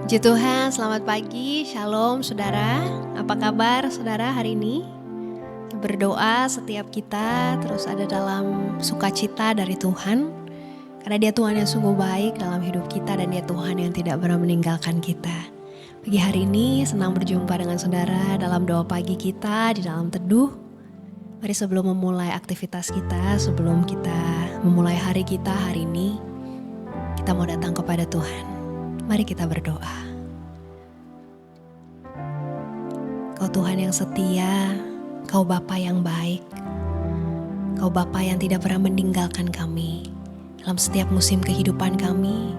Puji Tuhan, selamat pagi, shalom saudara. Apa kabar saudara hari ini? Berdoa setiap kita terus ada dalam sukacita dari Tuhan. Karena dia Tuhan yang sungguh baik dalam hidup kita dan dia Tuhan yang tidak pernah meninggalkan kita. Pagi hari ini senang berjumpa dengan saudara dalam doa pagi kita di dalam teduh. Mari sebelum memulai aktivitas kita, sebelum kita memulai hari kita hari ini, kita mau datang kepada Tuhan. Mari kita berdoa. Kau Tuhan yang setia, Kau Bapa yang baik, Kau Bapa yang tidak pernah meninggalkan kami. Dalam setiap musim kehidupan kami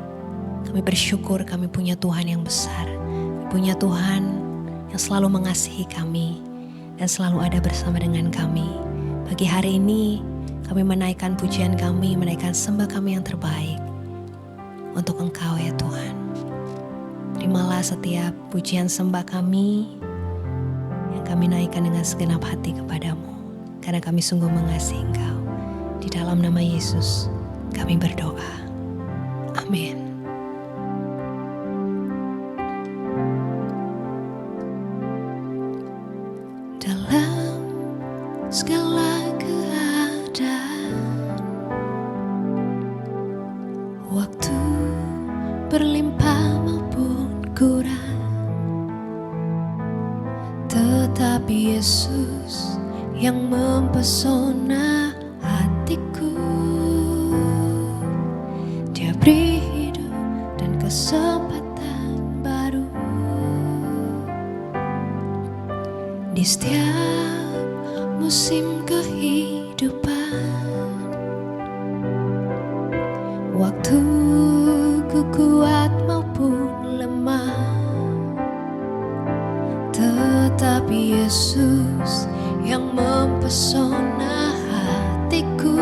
bersyukur kami punya Tuhan yang besar. Kami punya Tuhan yang selalu mengasihi kami dan selalu ada bersama dengan kami. Pagi hari ini kami menaikkan pujian kami, menaikkan sembah kami yang terbaik untuk Engkau ya Tuhan. Terimalah setiap pujian sembah kami yang kami naikkan dengan segenap hati kepadamu. Karena kami sungguh mengasihi Engkau. Di dalam nama Yesus kami berdoa. Amin. Dalam segala keadaan, waktu berlimpah maupun kurang, tetapi Yesus yang mempesona hatiku. Dia beri hidup dan kesempatan baru di setiap musim kehidupan. Waktu ku kuat maupun lemah, tetapi Yesus yang mempesona hatiku.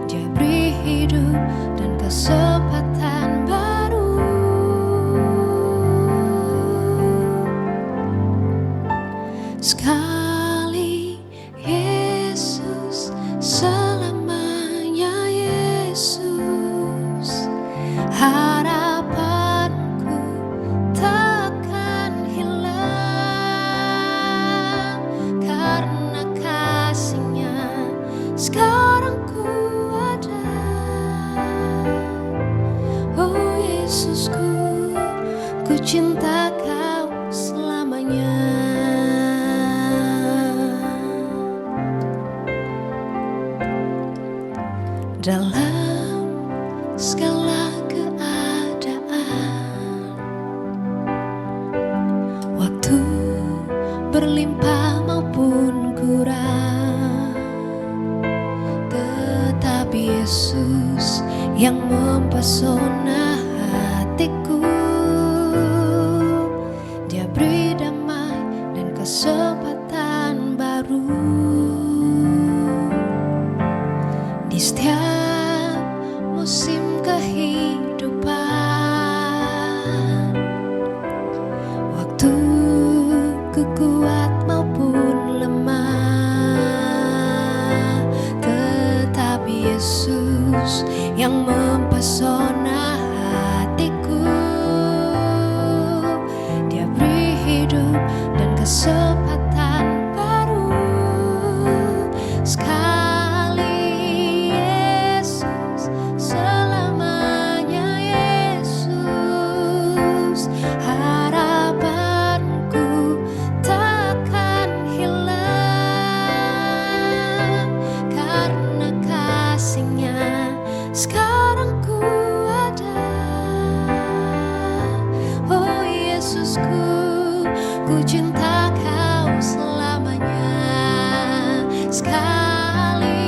Dia beri hidup dan kesempatan baru. Sekali Yesus, selamanya Yesus. Harapanku takkan hilang karena kasih-Nya sekarang ku ada. Oh Yesusku, ku cinta Kau selamanya. Dalam segala keadaan, waktu berlimpah maupun kurang, tetapi Yesus yang mempesona hatiku. Dia beri damai dan kesempatan baru di setiap musim kehidupan. Waktu ku kuat maupun lemah, tetapi Yesus yang mempesona hatiku. Dia beri hidup dan kesempatan baru. Sekali Yesus, selamanya Yesus. Harapanku takkan hilang karena kasih-Nya sekarang ku ada. Oh Yesusku, ku cinta Kau selamanya. Sekali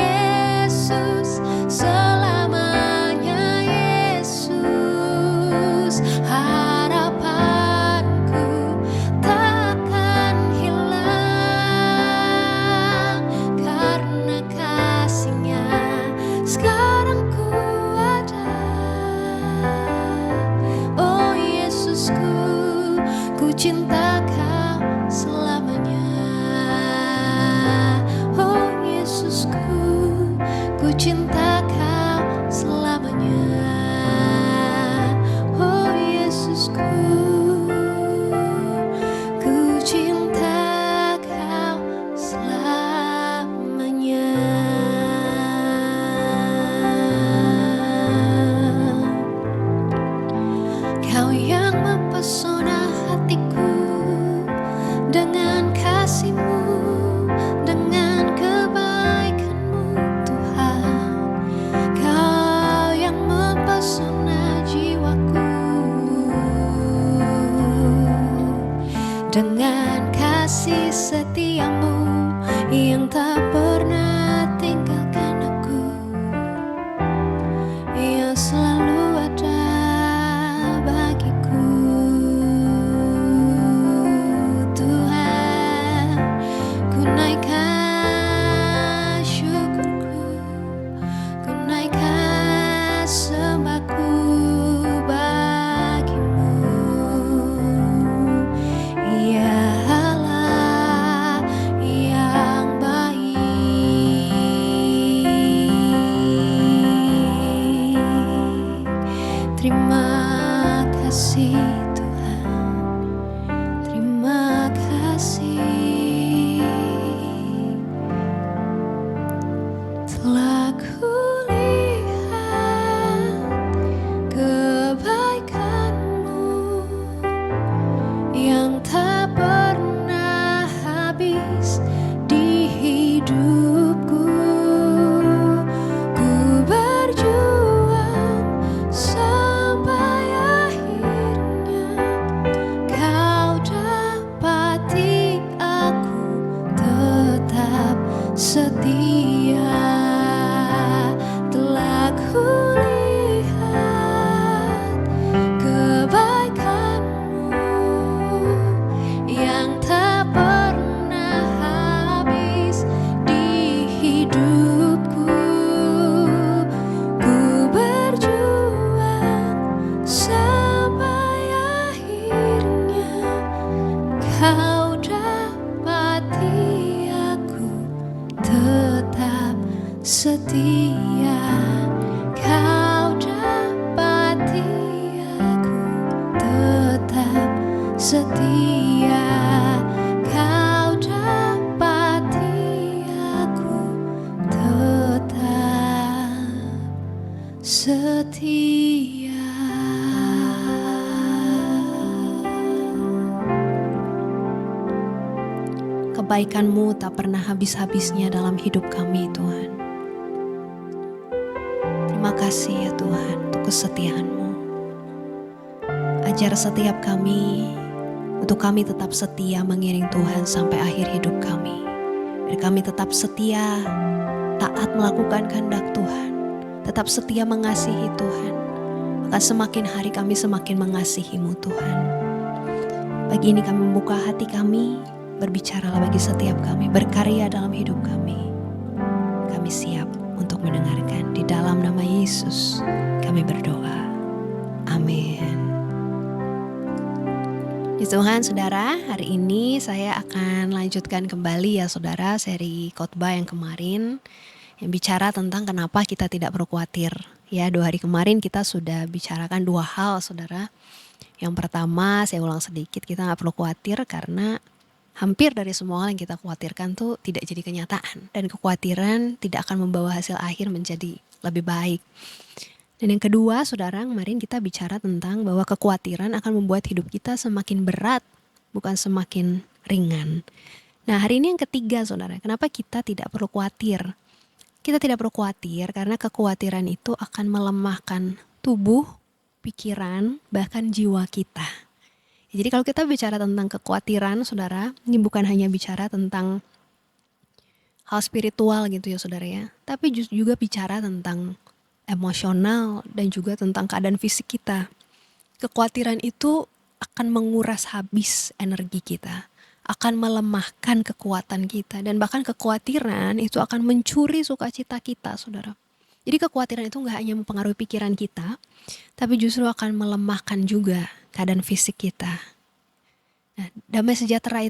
Yesus, selamanya Yesus. Harapanku takkan hilang karena kasih-Nya sekarang ku ada. Oh Yesusku, ku cinta Kau selamanya. Oh Yesusku, ku cinta Kau selamanya. setia. Kebaikan-Mu tak pernah habis-habisnya dalam hidup kami, Tuhan. Terima kasih ya Tuhan untuk kesetiaan-Mu. Ajar setiap kami untuk kami tetap setia mengiring Tuhan sampai akhir hidup kami. Biar kami tetap setia, taat melakukan kehendak Tuhan. Tetap setia mengasihi Tuhan. Maka semakin hari kami semakin mengasihi-Mu Tuhan. Pagi ini kami membuka hati kami, berbicaralah bagi setiap kami, berkarya dalam hidup kami. Kami siap untuk mendengarkan. Di dalam nama Yesus kami berdoa. Amin. Puji Tuhan saudara, hari ini saya akan lanjutkan kembali ya saudara seri khotbah yang kemarin yang bicara tentang kenapa kita tidak perlu khawatir. Ya, 2 hari kemarin kita sudah bicarakan 2 hal saudara. Yang pertama, saya ulang sedikit, kita gak perlu khawatir karena hampir dari semua hal yang kita khawatirkan tuh tidak jadi kenyataan. Dan kekhawatiran tidak akan membawa hasil akhir menjadi lebih baik. Dan yang kedua saudara, kemarin kita bicara tentang bahwa kekhawatiran akan membuat hidup kita semakin berat, bukan semakin ringan. Nah hari ini yang ketiga saudara, kenapa kita tidak perlu khawatir? Kita tidak perlu khawatir karena kekhawatiran itu akan melemahkan tubuh, pikiran, bahkan jiwa kita. Jadi kalau kita bicara tentang kekhawatiran saudara, ini bukan hanya bicara tentang hal spiritual gitu ya saudara ya, tapi juga bicara tentang emosional dan juga tentang keadaan fisik kita. Kekhawatiran itu akan menguras habis energi kita, akan melemahkan kekuatan kita, dan bahkan kekhawatiran itu akan mencuri sukacita kita saudara. Jadi kekhawatiran itu gak hanya mempengaruhi pikiran kita, tapi justru akan melemahkan juga keadaan fisik kita. Nah, damai sejahtera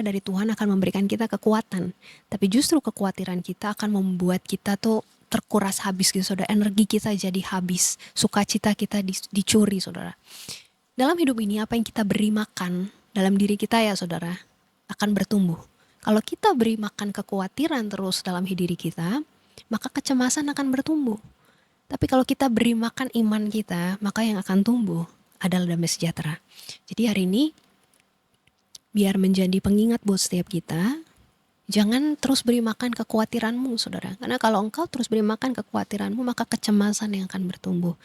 dari Tuhan akan memberikan kita kekuatan, tapi justru kekhawatiran kita akan membuat kita tuh terkuras habis gitu saudara, energi kita jadi habis, sukacita kita dicuri saudara. Dalam hidup ini apa yang kita beri makan dalam diri kita ya saudara akan bertumbuh. Kalau kita beri makan kekhawatiran terus dalam diri kita, maka kecemasan akan bertumbuh. Tapi kalau kita beri makan iman kita, maka yang akan tumbuh adalah damai sejahtera. Jadi hari ini biar menjadi pengingat buat setiap kita, jangan terus beri makan kekhawatiranmu saudara. Karena kalau engkau terus beri makan kekhawatiranmu, maka kecemasan yang akan bertumbuh.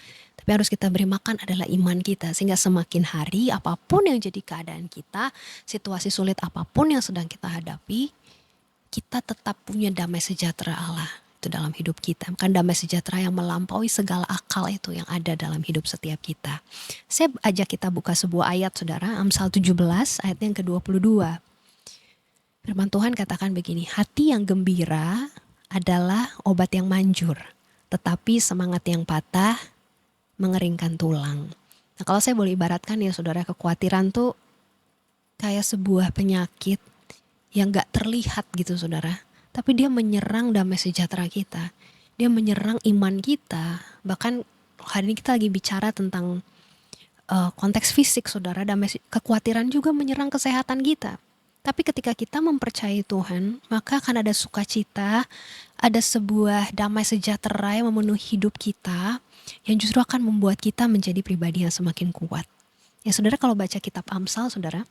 Tapi harus kita beri makan adalah iman kita. Sehingga semakin hari apapun yang jadi keadaan kita, situasi sulit apapun yang sedang kita hadapi, kita tetap punya damai sejahtera Allah itu dalam hidup kita. Bukan damai sejahtera yang melampaui segala akal itu yang ada dalam hidup setiap kita. Saya ajak kita buka sebuah ayat saudara, Amsal 17 ayat yang ke-22. Firman Tuhan katakan begini, hati yang gembira adalah obat yang manjur, tetapi semangat yang patah mengeringkan tulang. Nah kalau saya boleh ibaratkan ya saudara, kekhawatiran tuh kayak sebuah penyakit yang gak terlihat gitu saudara. Tapi dia menyerang damai sejahtera kita, dia menyerang iman kita. Bahkan hari ini kita lagi bicara tentang konteks fisik saudara, kekhawatiran juga menyerang kesehatan kita. Tapi ketika kita mempercayai Tuhan, maka akan ada sukacita, ada sebuah damai sejahtera yang memenuhi hidup kita, yang justru akan membuat kita menjadi pribadi yang semakin kuat. Ya saudara, kalau baca kitab Amsal saudara,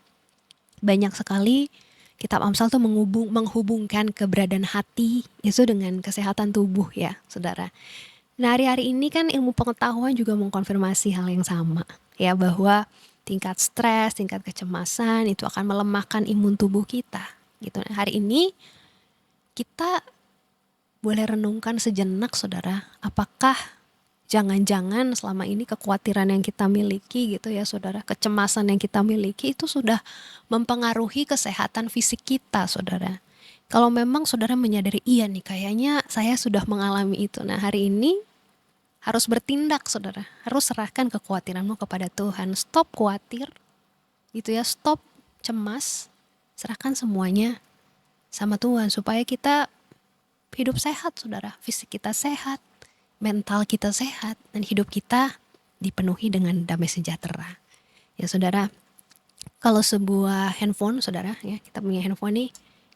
banyak sekali kitab Amsal tuh menghubungkan keberadaan hati itu dengan kesehatan tubuh ya saudara. Nah hari-hari ini kan ilmu pengetahuan juga mengkonfirmasi hal yang sama ya, bahwa tingkat stres, tingkat kecemasan itu akan melemahkan imun tubuh kita. Gitu. Hari ini kita boleh renungkan sejenak saudara, apakah jangan-jangan selama ini kekhawatiran yang kita miliki gitu ya saudara, kecemasan yang kita miliki itu sudah mempengaruhi kesehatan fisik kita saudara. Kalau memang saudara menyadari iya nih kayaknya saya sudah mengalami itu. Nah hari ini harus bertindak saudara, harus serahkan kekhawatiranmu kepada Tuhan. Stop khawatir gitu ya, stop cemas, serahkan semuanya sama Tuhan supaya kita hidup sehat saudara, fisik kita sehat, mental kita sehat, dan hidup kita dipenuhi dengan damai sejahtera. Ya saudara, kalau sebuah handphone saudara ya, kita punya handphone nih,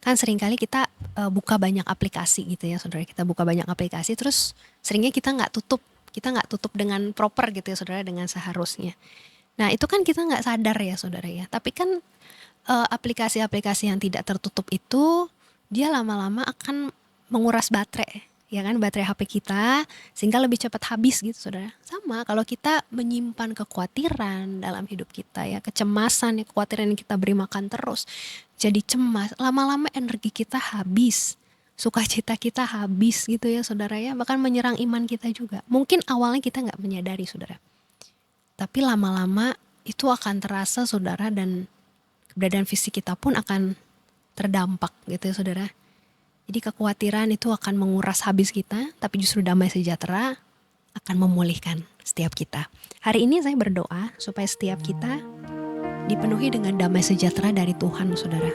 Kan seringkali kita buka banyak aplikasi gitu ya saudara, kita buka banyak aplikasi terus seringnya kita nggak tutup dengan proper gitu ya saudara, dengan seharusnya. Nah itu kan kita nggak sadar ya saudara ya, tapi kan aplikasi-aplikasi yang tidak tertutup itu dia lama-lama akan menguras baterai, ya kan, baterai HP kita sehingga lebih cepat habis gitu saudara. Sama kalau kita menyimpan kekhawatiran dalam hidup kita ya, kecemasan ya, kekhawatiran yang kita beri makan terus, jadi cemas, lama-lama energi kita habis, sukacita kita habis gitu ya saudara ya, bahkan menyerang iman kita juga. Mungkin awalnya kita nggak menyadari saudara, tapi lama-lama itu akan terasa saudara, dan keberadaan fisik kita pun akan terdampak gitu ya saudara. Jadi kekhawatiran itu akan menguras habis kita, tapi justru damai sejahtera akan memulihkan setiap kita. Hari ini saya berdoa supaya setiap kita dipenuhi dengan damai sejahtera dari Tuhan saudara.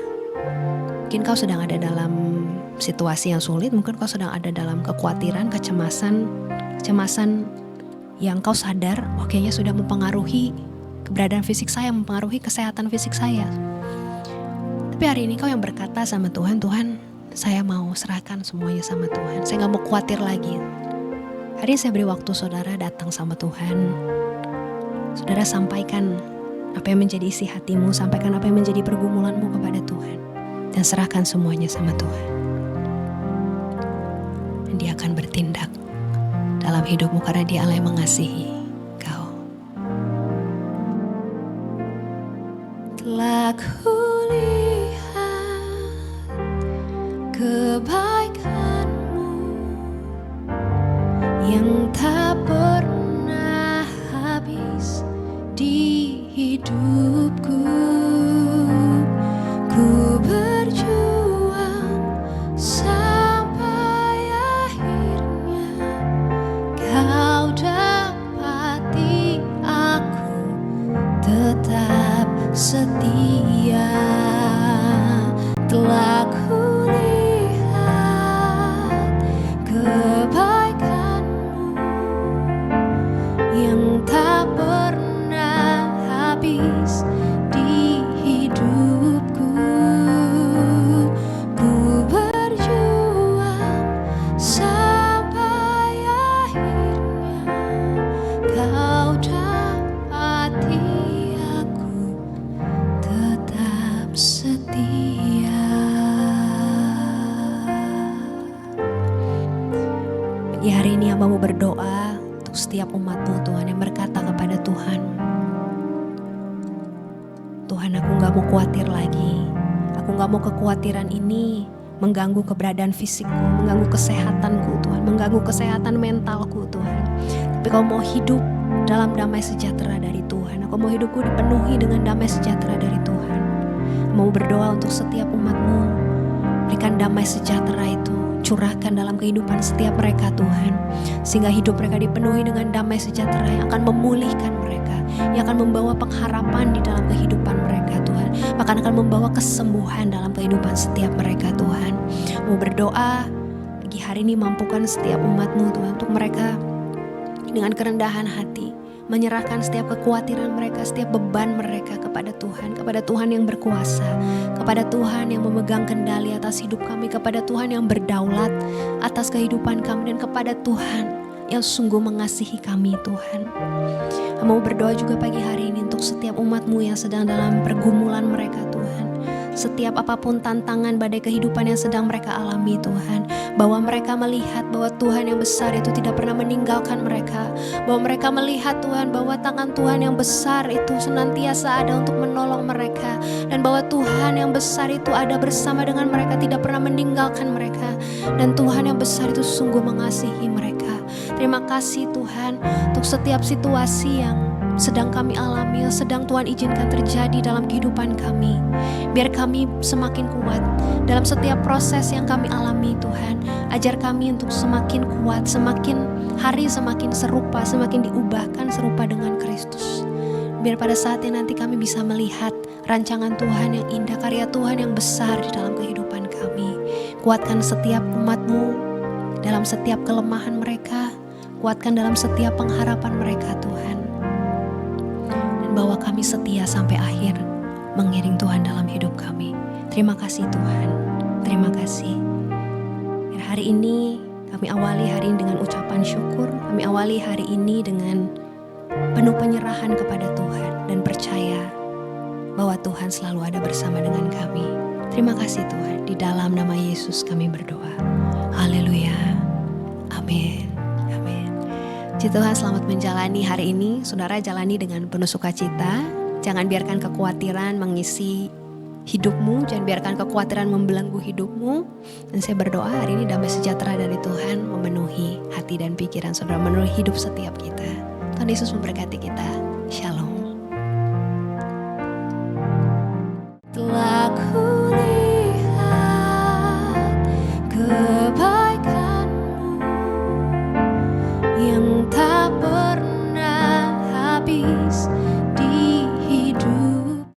Mungkin kau sedang ada dalam situasi yang sulit, mungkin kau sedang ada dalam kekhawatiran, kecemasan yang kau sadar, kayaknya sudah mempengaruhi keberadaan fisik saya, mempengaruhi kesehatan fisik saya. Tapi hari ini kau yang berkata sama Tuhan, Tuhan saya mau serahkan semuanya sama Tuhan, saya gak mau khawatir lagi. Hari ini saya beri waktu saudara datang sama Tuhan. Saudara sampaikan apa yang menjadi isi hatimu, sampaikan apa yang menjadi pergumulanmu kepada Tuhan, dan serahkan semuanya sama Tuhan. Dan Dia akan bertindak dalam hidupmu karena Dia Allah yang mengasihi kau. Telah kulihat kebaikanmu yang tak pernah habis di hidupku. Ku berjuang sampai akhirnya kau dapati aku tetap setia. Telah kulihat kebaikanmu yang tak pernah habis di hidupku. Ku berjuang sampai akhirnya kau dapati aku tetap setia. Pagi hari ini hambamu berdoa untuk setiap umatmu Tuhan yang berkata kepada Tuhan, Tuhan aku gak mau khawatir lagi, aku gak mau kekhawatiran ini mengganggu keberadaan fisikku, mengganggu kesehatanku Tuhan, mengganggu kesehatan mentalku Tuhan. Tapi kau mau hidup dalam damai sejahtera dari Tuhan, aku mau hidupku dipenuhi dengan damai sejahtera dari Tuhan. Mau berdoa untuk setiap umatmu, berikan damai sejahtera itu, curahkan dalam kehidupan setiap mereka Tuhan, sehingga hidup mereka dipenuhi dengan damai sejahtera yang akan memulihkan mereka, yang akan membawa pengharapan di dalam kehidupan mereka Tuhan, bahkan akan membawa kesembuhan dalam kehidupan setiap mereka Tuhan. Mau berdoa pagi hari ini, mampukan setiap umatmu Tuhan, untuk mereka dengan kerendahan hati menyerahkan setiap kekhawatiran mereka, setiap beban mereka kepada Tuhan yang berkuasa, kepada Tuhan yang memegang kendali atas hidup kami, kepada Tuhan yang berdaulat atas kehidupan kami, dan kepada Tuhan yang sungguh mengasihi kami Tuhan. Mau berdoa juga pagi hari ini untuk setiap umatmu yang sedang dalam pergumulan mereka Tuhan, setiap apapun tantangan badai kehidupan yang sedang mereka alami Tuhan, bahwa mereka melihat bahwa Tuhan yang besar itu tidak pernah meninggalkan mereka, bahwa mereka melihat Tuhan bahwa tangan Tuhan yang besar itu senantiasa ada untuk menolong mereka, dan bahwa Tuhan yang besar itu ada bersama dengan mereka, tidak pernah meninggalkan mereka, dan Tuhan yang besar itu sungguh mengasihi mereka. Terima kasih Tuhan untuk setiap situasi yang sedang kami alami, yang sedang Tuhan izinkan terjadi dalam kehidupan kami. Biar kami semakin kuat dalam setiap proses yang kami alami Tuhan. Ajar kami untuk semakin kuat, semakin hari semakin serupa, semakin diubahkan serupa dengan Kristus. Biar pada saatnya nanti kami bisa melihat rancangan Tuhan yang indah, karya Tuhan yang besar di dalam kehidupan kami. Kuatkan setiap umat-Mu dalam setiap kelemahan mereka, kuatkan dalam setiap pengharapan mereka Tuhan. Bahwa kami setia sampai akhir mengiring Tuhan dalam hidup kami. Terima kasih Tuhan. terima kasih. Biar hari ini kami awali hari ini dengan ucapan syukur. Kami awali hari ini dengan penuh penyerahan kepada Tuhan dan percaya bahwa Tuhan selalu ada bersama dengan kami. Terima kasih Tuhan, di dalam nama Yesus kami berdoa. Haleluya. Amin. Amin. Puji Tuhan, selamat menjalani hari ini. Saudara jalani dengan penuh sukacita. Jangan biarkan kekhawatiran mengisi hidupmu. Jangan biarkan kekhawatiran membelenggu hidupmu. Dan saya berdoa hari ini damai sejahtera dari Tuhan memenuhi hati dan pikiran saudara, memenuhi hidup setiap kita. Tuhan Yesus memberkati kita.